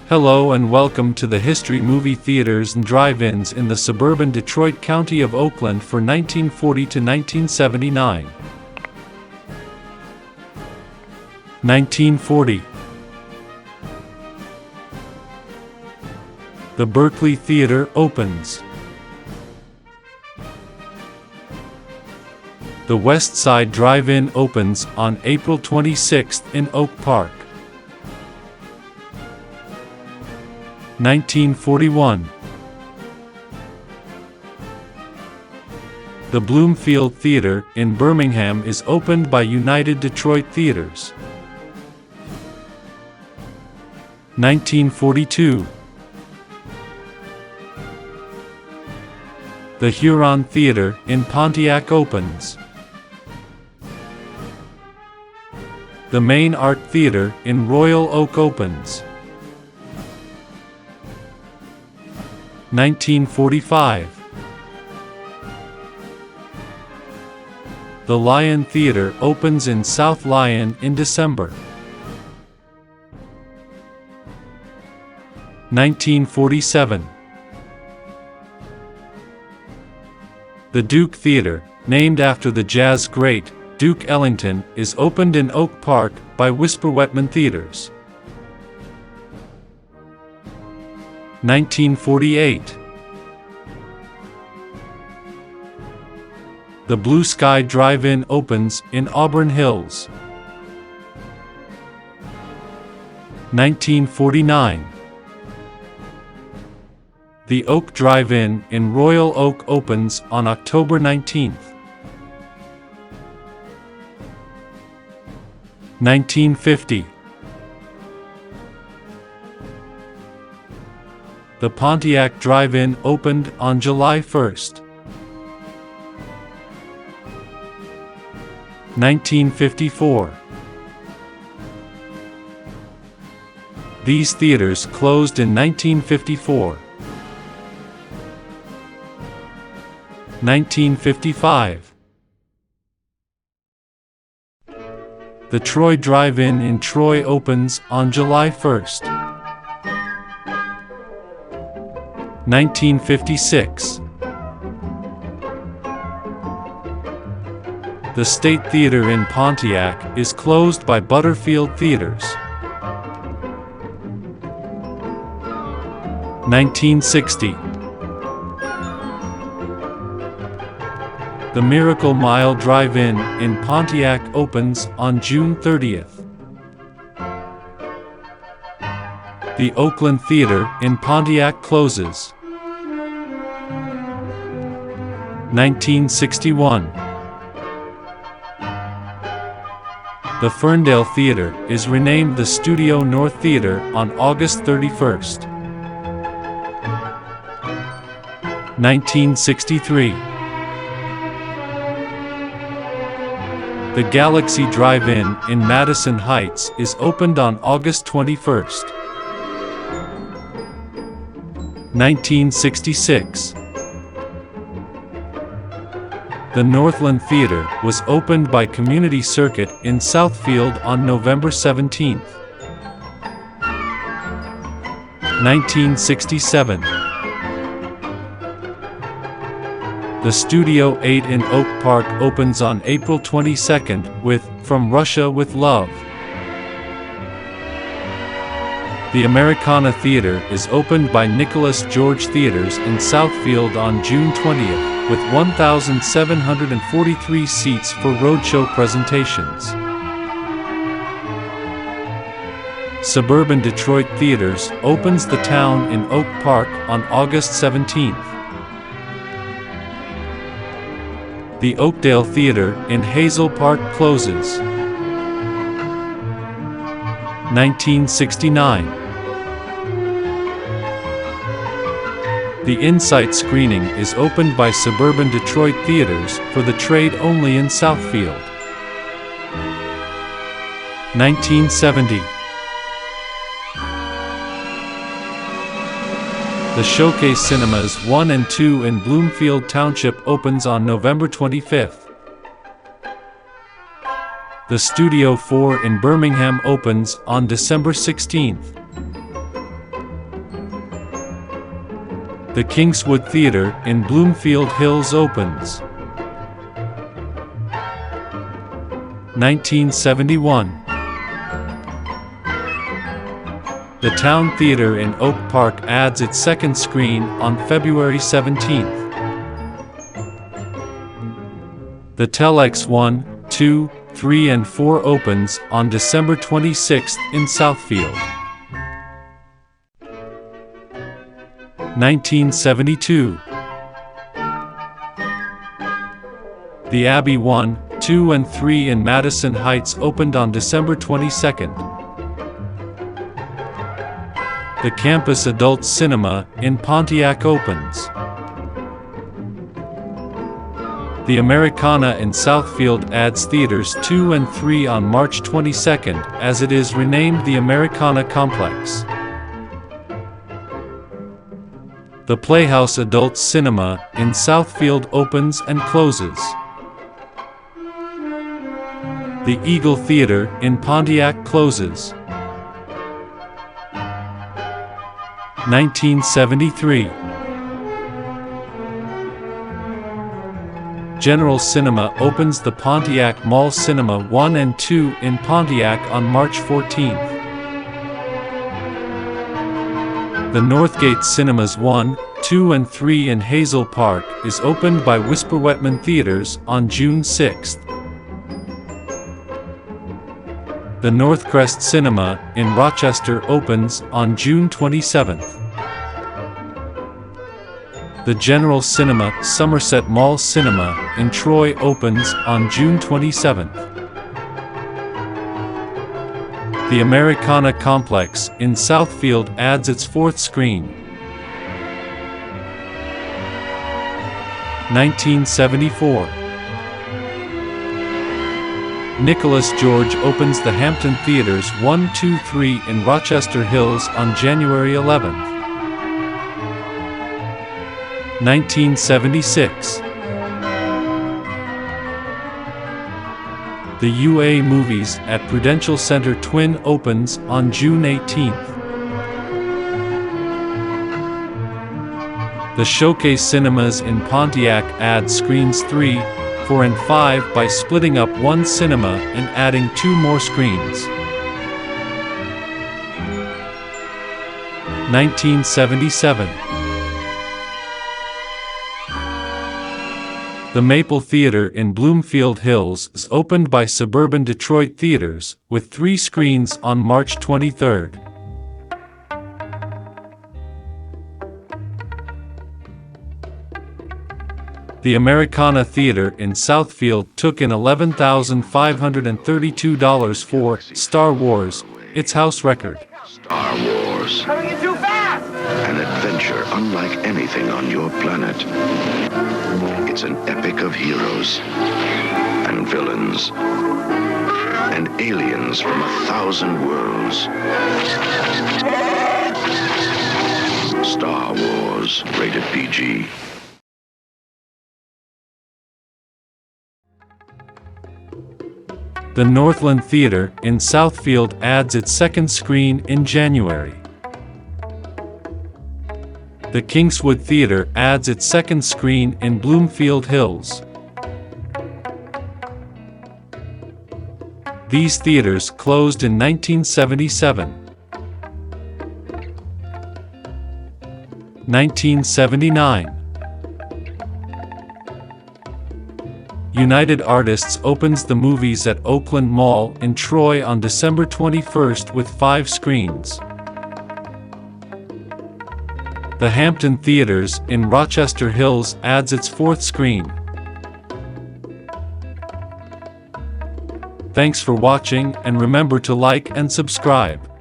Hello and welcome to the History Movie Theaters and Drive-Ins in the suburban Detroit County of Oakland for 1940 to 1979. 1940. The Berkeley Theater opens. The West Side Drive-In opens on April 26 in Oak Park. 1941. The Bloomfield Theater in Birmingham is opened by United Detroit Theaters. 1942. The Huron Theater in Pontiac opens. The Main Art Theater in Royal Oak opens. 1945. The Lyon Theater opens in South Lyon in December. 1947. The Duke Theater, named after the jazz great Duke Ellington, is opened in Oak Park by Whisper Wetman Theaters. 1948. The Blue Sky Drive-In opens in Auburn Hills. 1949. The Oak Drive-In in Royal Oak opens on October 19th. 1950. The Pontiac Drive-In opened on July 1st. 1954. These theaters closed in 1954. 1955. The Troy Drive-In in Troy opens on July 1st. 1956. The State Theater in Pontiac is closed by Butterfield Theaters. 1960. The Miracle Mile Drive-In in Pontiac opens on June 30th. The Oakland Theater in Pontiac closes. 1961. The Ferndale Theater is renamed the Studio North Theater on August 31st. 1963. The Galaxy Drive-In in Madison Heights is opened on August 21st. 1966. The Northland Theater was opened by Community Circuit in Southfield on November 17th. 1967. The Studio 8 in Oak Park opens on April 22nd with From Russia with Love. The Americana Theater is opened by Nicholas George Theaters in Southfield on June 20th, with 1,743 seats for roadshow presentations. Suburban Detroit Theaters opens The Town in Oak Park on August 17th. The Oakdale Theater in Hazel Park closes. 1969. The Insight screening is opened by Suburban Detroit Theaters for the trade only in Southfield. 1970. The Showcase Cinemas 1 and 2 in Bloomfield Township opens on November 25th. The Studio 4 in Birmingham opens on December 16th. The Kingswood Theater in Bloomfield Hills opens. 1971. The Town Theater in Oak Park adds its second screen on February 17th. The Telex 1, 2, 3 and 4 opens on December 26th in Southfield. 1972. The Abbey 1, 2 and 3 in Madison Heights opened on December 22nd. The Campus Adult Cinema in Pontiac opens. The Americana in Southfield adds theaters 2 and 3 on March 22nd as it is renamed the Americana Complex. The Playhouse Adult Cinema in Southfield opens and closes. The Eagle Theater in Pontiac closes. 1973. General Cinema opens the Pontiac Mall Cinema 1 and 2 in Pontiac on March 14th. The Northgate Cinemas 1, 2 and 3 in Hazel Park is opened by Whisper Wetman Theaters on June 6th. The Northcrest Cinema in Rochester opens on June 27th. The General Cinema Somerset Mall Cinema in Troy opens on June 27th. The Americana Complex in Southfield adds its fourth screen. 1974. Nicholas George opens the Hampton Theaters 1, 2, 3 in Rochester Hills on January 11th. 1976. The UA Movies at Prudential Center Twin opens on June 18th. The Showcase Cinemas in Pontiac add screens 3, 4 and 5 by splitting up one cinema and adding 2 more screens. 1977. The Maple Theater in Bloomfield Hills is opened by Suburban Detroit Theaters, with 3 screens on March 23rd. The Americana Theater in Southfield took in $11,532 for Star Wars, its house record. Star Wars. Coming in too fast! An adventure unlike anything on your planet. It's an epic of heroes and villains and aliens from 1,000 worlds. Star Wars, rated PG. The Northland Theater in Southfield adds its second screen in January. The Kingswood Theater adds its second screen in Bloomfield Hills. These theaters closed in 1977. 1979. United Artists opens the movies at Oakland Mall in Troy on December 21st with 5 screens. The Hampton Theaters in Rochester Hills adds its 4th screen. Thanks for watching and remember to like and subscribe.